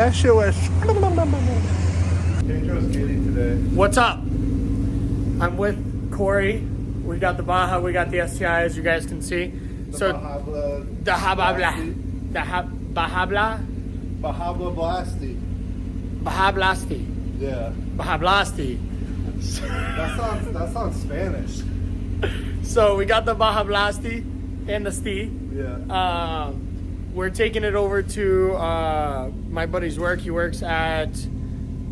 That shit was. Pedro's getting today. What's up? I'm with Corey. We got the Baja, we got the STI, as you guys can see. The So Bahabla. the Hababla, the Bahabla, Bahabla Blasty. Bahablasti, Yeah. Bahablasti. That sounds Spanish. So we got the Bahablasti and the Sti. Yeah. We're taking it over to my buddy's work. He works at,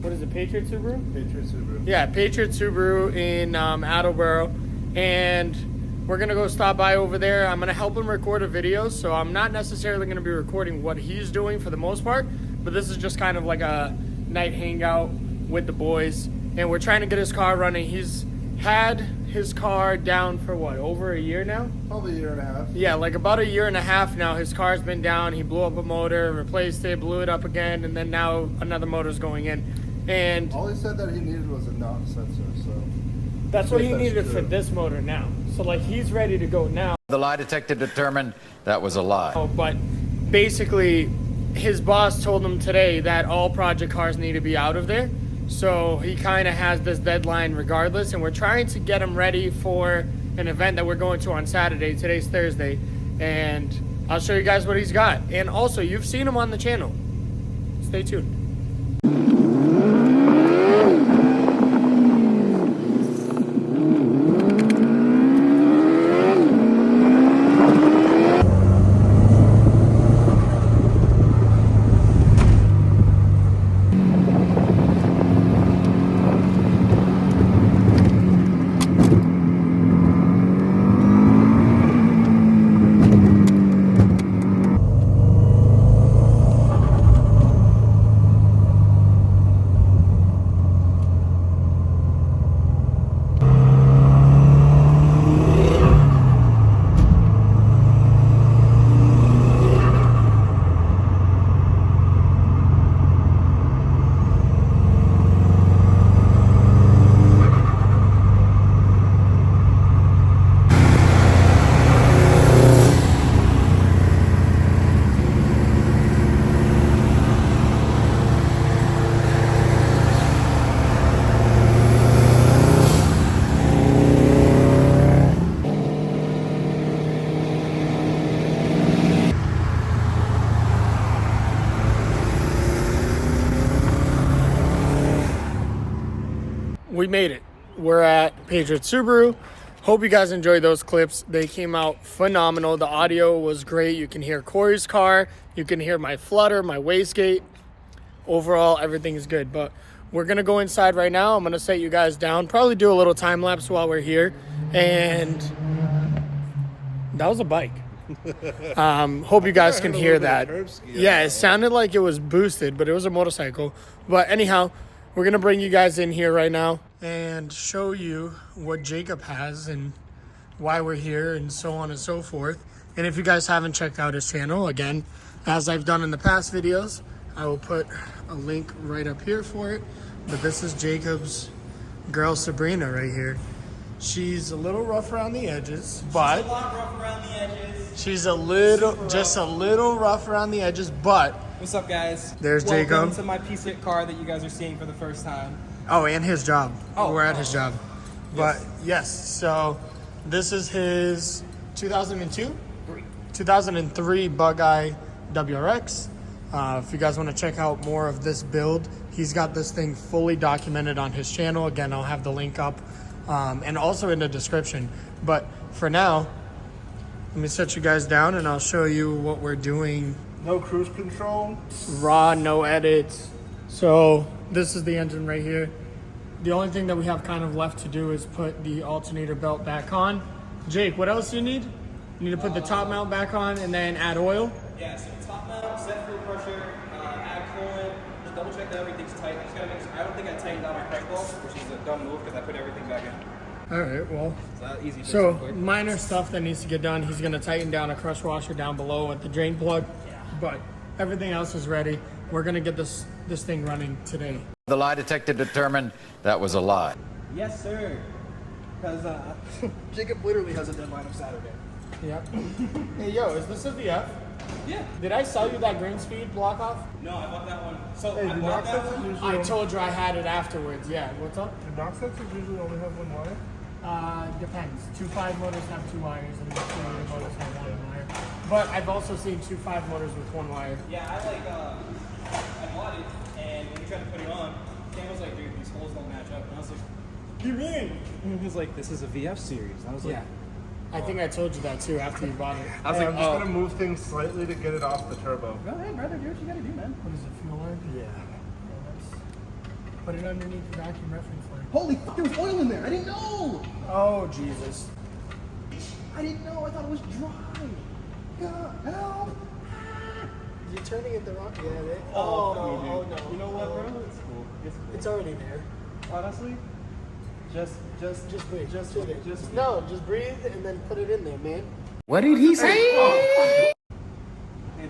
what is it, Patriot Subaru? Patriot Subaru. Yeah, Patriot Subaru in Attleboro. And we're going to go stop by over there. I'm going to help him record a video. So I'm not necessarily going to be recording what he's doing for the most part. But this is just kind of like a night hangout with the boys. And we're trying to get his car running. He's had his car down for what, over a year now? Probably a year and a half. Yeah, like about a year and a half now. His car's been down. He blew up a motor, replaced it, blew it up again, and then now another motor's going in. And All he said that he needed was a knock sensor, so. that's what he That's needed true. for this motor now. So like he's ready to go now. The lie detector determined that was a lie. But basically, his boss told him today that all project cars need to be out of there. So he kind of has this deadline regardless, and we're trying to get him ready for an event that we're going to on Saturday. Today's Thursday, and I'll show you guys what he's got. And also, you've seen him on the channel. Stay tuned. We made it. We're at Patriot Subaru. Hope you guys enjoyed those clips. They came out phenomenal. The audio was great. You can hear Corey's car. You can hear my flutter, my wastegate. Overall, everything is good. But we're going to go inside right now. I'm going to set you guys down. Probably do a little time lapse while we're here. And that was a bike. Hope you guys can hear that. Yeah, it sounded like it was boosted, but it was a motorcycle. But anyhow, we're going to bring you guys in here right now and show you what Jacob has and why we're here and so on and so forth. And if you guys haven't checked out his channel, again, as I've done in the past videos, I will put a link right up here for it. But this is Jacob's girl, Sabrina, right here. She's a little rough around the edges, but She's a lot rough around the edges. she's just a little rough around the edges, but What's up, guys? There's Welcome Jacob. to my piece of car that you guys are seeing for the first time. oh, and his job. Oh, We're at his job. But yes, so this is his 2002? 2003 Bug-Eye WRX. If you guys want to check out more of this build, he's got this thing fully documented on his channel. Again, I'll have the link up and also in the description. But for now, let me set you guys down and I'll show you what we're doing. No cruise control. Raw, no edits. So this is the engine right here. The only thing that we have kind of left to do is put the alternator belt back on. Jake, what else do you need? You need to put the top mount back on and then add oil. Yeah, so top mount, set fuel pressure, add coolant, just double check that everything's tight. I just gotta make sure, I don't think I tightened down my crank ball, which is a dumb move because I put everything back in. All right, well, So that easy. so quick. minor stuff that needs to get done. He's gonna tighten down a crush washer down below at the drain plug, but everything else is ready. We're gonna get this thing running today. The lie detector determined that was a lie. Yes, sir. Because Jacob literally has a deadline of Saturday. Yep. Hey, yo, is this a VF? Yeah. Did I sell you that green speed block off? No, I bought that one. So Hey, I do bought knock that sensors one. usually I told you I had it afterwards. Yeah, what's up? do knock sensors usually only have one wire? Depends. 2.5 motors have 2 wires and 2.8 motors have 1 wire. But I've also seen 2.5 motors with 1 wire. Yeah, I bought it, and when we tried to put it on, Cam was like, dude, these holes don't match up. And I was like, what do you mean? And he was like, this is a VF series. And I was like, Yeah. I think I told you that too after you bought it. I was Hey, like, I'm just oh. gonna move things slightly to get it off the turbo. Go ahead, brother, do what you gotta do, man. What is it, fuel line? Yeah. Put it underneath the vacuum reference line. Holy fuck, there was oil in there. I didn't know. Oh, Jesus. I didn't know. I thought it was dry. God, help. You're turning it the wrong way. Yeah, Oh, no. You know what, bro? It's cool. It's cool. It's already there. Honestly, just breathe. just No, just breathe and then put it in there, man. What did he say? It's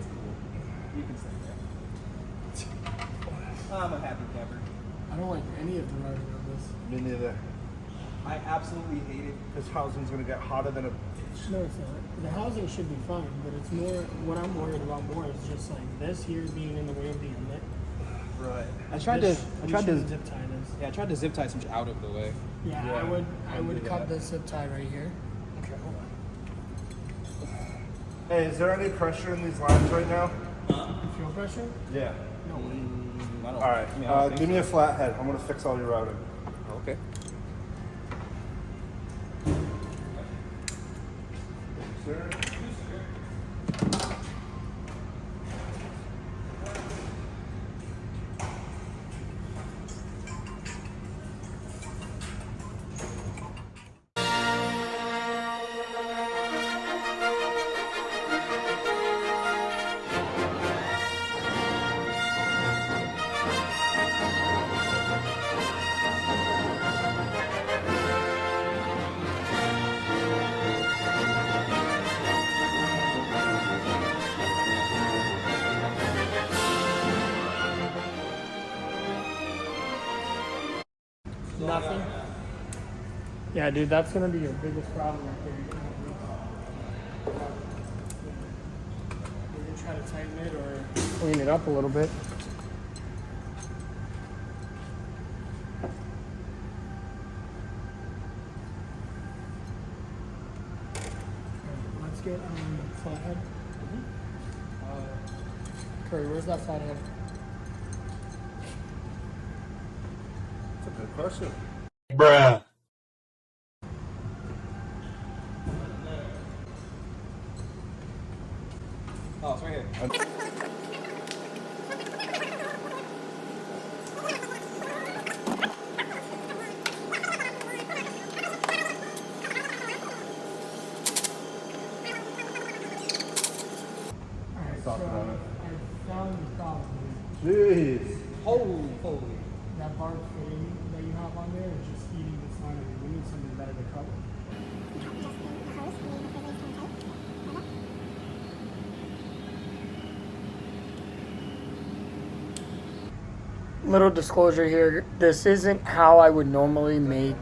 cool. You can say that. I'm a happy camper. I don't like any of the writing on this. Me neither. I absolutely hate it. This housing's gonna get hotter than a. No, it's not. The housing should be fine, but it's more, what I'm worried about more is just like this here being in the way of the inlet. Right. I tried This, to we should zip tie this. yeah, I tried to zip tie some out of the way. Yeah, Yeah, I I'll would do cut that. this zip tie right here. Okay, hold on. Hey, is there any pressure in these lines right now? Fuel pressure? Yeah. No way. I don't, All right. I mean, I don't think Give me a flathead. I'm gonna fix all your routing. so. Okay. Sir. Nothing? Yeah, dude, that's gonna be your biggest problem right there. You're gonna try to tighten it or clean it up a little bit. Let's get flathead. Curry, where's that flathead? That's a good question. Bruh. Oh, it's right here. Alright, Stop it on it. I found the problem. Jeez. Holy. That barb fitting that you have on there is just eating this line of it. We need something better to cover. Little disclosure here, this isn't how I would normally make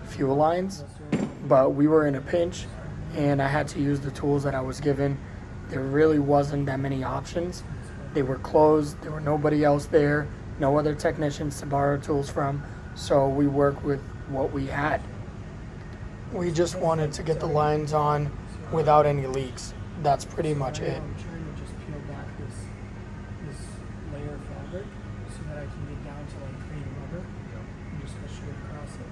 fuel lines, but we were in a pinch and I had to use the tools that I was given. There really wasn't that many options. They were closed, there were nobody else there, no other technicians to borrow tools from, so we worked with what we had. We just wanted to get the lines on without any leaks. That's pretty much it. I'm trying to just peel back this layer of fabric so that I can get down to like cream rubber and just go straight across it.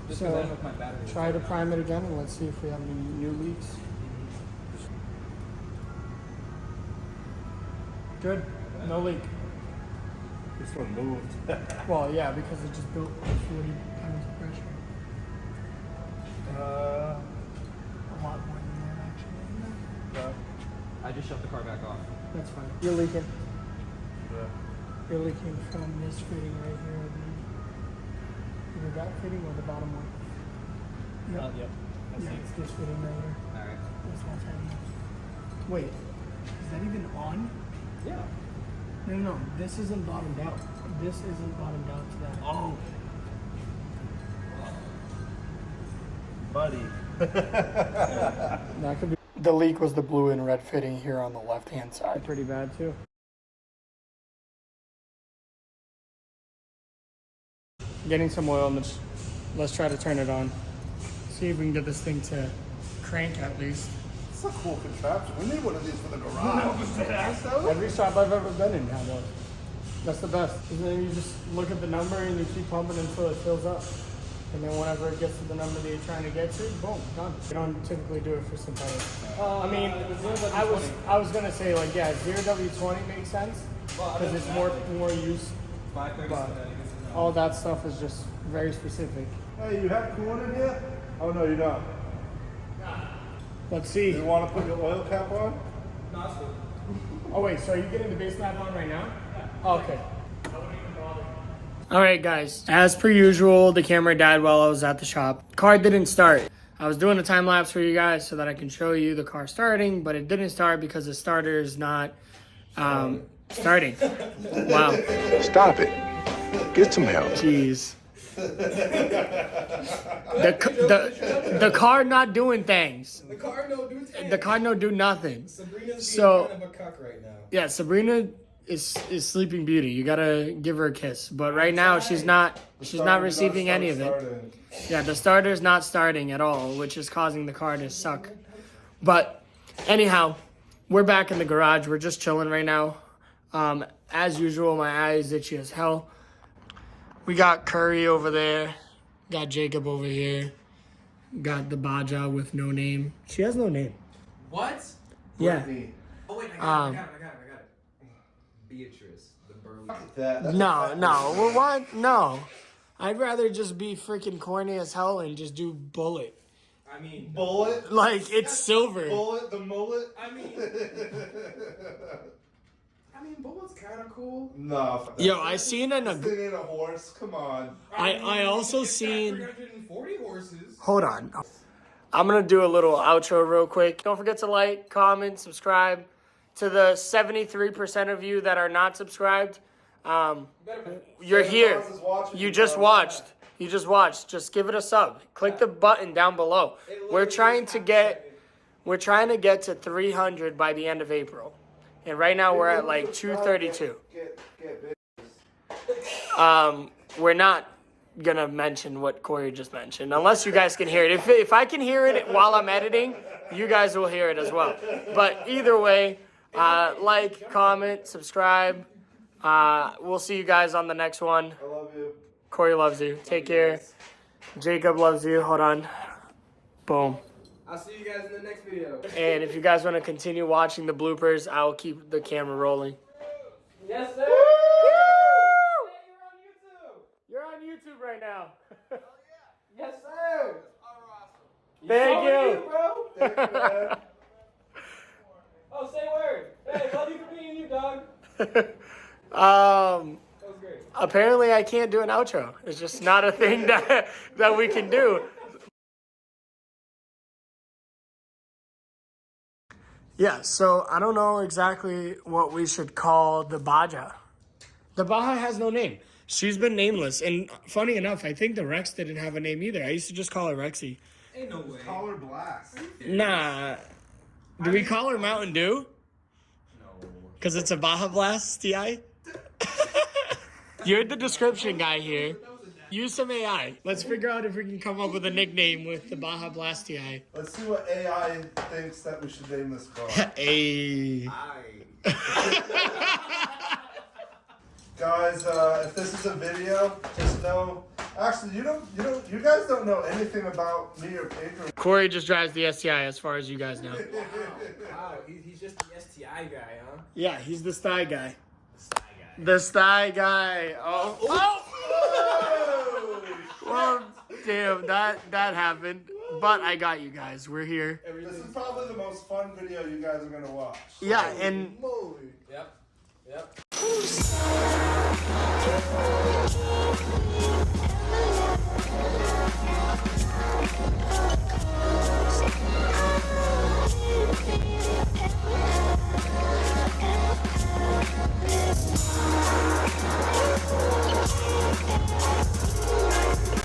Just So, because I didn't know if my battery was try to prime it again and let's see if we have any new leaks. Good. No leak. This one moved. Well, yeah, because it just built 40 pounds of pressure. A lot more than that, actually. I just shut the car back off. That's fine. You're leaking. Yeah. You're leaking from this fitting right here, I believe. Either that fitting or the bottom one. Yep. Yeah, it's this fitting right here. Alright. This one's heavy. Wait, is that even on? Yeah. No, this isn't bottomed out. This isn't bottomed out to that. Oh. Buddy. That could be. The leak was the blue and red fitting here on the left-hand side. Pretty bad too. Getting some oil and let's try to turn it on. See if we can get this thing to crank at least. It's a cool contraption. We need one of these for the garage. Every shop I've ever been in had one. That's the best. And then you just look at the number and you keep pumping until it fills up. And then whenever it gets to the number that you're trying to get to, boom, done. You don't typically do it for synthetic. I mean, I was gonna say like, yeah, 0W20 makes sense because it's more use. But all that stuff is just very specific. Hey, you have coolant in here? Oh no, you don't. Let's see. You want to put your oil cap on? Oh wait, so are you getting the base map on right now? Oh, okay. All right, guys. As per usual, the camera died while I was at the shop. Car didn't start. I was doing a time lapse for you guys so that I can show you the car starting, but it didn't start because the starter is not starting. Wow. Stop it. Get some help. Jeez. The car not doing things. The car no do things. The car no do nothing. Sabrina's So- being kind of a cuck right now. Yeah, Sabrina is Sleeping Beauty. You gotta give her a kiss. But right now she's not receiving any of it. Yeah, the starter's not starting at all, which is causing the car to suck. But anyhow, we're back in the garage. We're just chilling right now. As usual, my eye is itchy as hell. We got Curry over there. Got Jacob over here. Got the Baja with no name. She has no name. What? Yeah. Oh wait, I got it. Beatrice, the burly. No. What? No. I'd rather just be freaking corny as hell and just do Bullet. I mean, Bullet? Like, it's silver. Bullet, the mullet? I mean, Bullet's kind of cool. No. Yo, I seen This thing ain't a horse. Come on. I also It's got seen. 340 horses. Hold on. I'm gonna do a little outro real quick. Don't forget to like, comment, subscribe. To the 73% of you that are not subscribed, you're here. You just watched. Just give it a sub. Click the button down below. We're trying to get to 300 by the end of April, and right now we're at like 232. We're not gonna mention what Corey just mentioned unless you guys can hear it. If I can hear it while I'm editing, you guys will hear it as well. But either way. Like, comment, subscribe. We'll see you guys on the next one. I love you. Corey loves you. Take care. Jacob loves you. Hold on. Boom. I'll see you guys in the next video. And if you guys want to continue watching the bloopers, I will keep the camera rolling. Yes, sir. You're on YouTube right now. Yes, sir. Thank So you. bro. Thank you, man. Oh, say word. Hey, love you for being you, dog. That was great. Apparently I can't do an outro. It's just not a thing that we can do. Yeah, so I don't know exactly what we should call the Baja. The Baja has no name. She's been nameless. And funny enough, I think the Rex didn't have a name either. I used to just call her Rexy. Ain't no way. Call her Blast. Nah. Do we call her Mountain Dew? No. Because it's a Baja Blast TI? You're the description guy here. Use some AI. Let's figure out if we can come up with a nickname with the Baja Blast TI. Let's see what AI thinks that we should name this car. Hey. Guys, if this is a video, just know. Actually, you guys don't know anything about me or Pedro. Corey just drives the STI as far as you guys know. Wow, he's just the STI guy, huh? Yeah, he's the sty guy. The STI guy. The sty guy. Oh. Well, damn, that happened. But I got you guys. We're here. This is probably the most fun video you guys are gonna watch. Yeah, and Moly. Yep.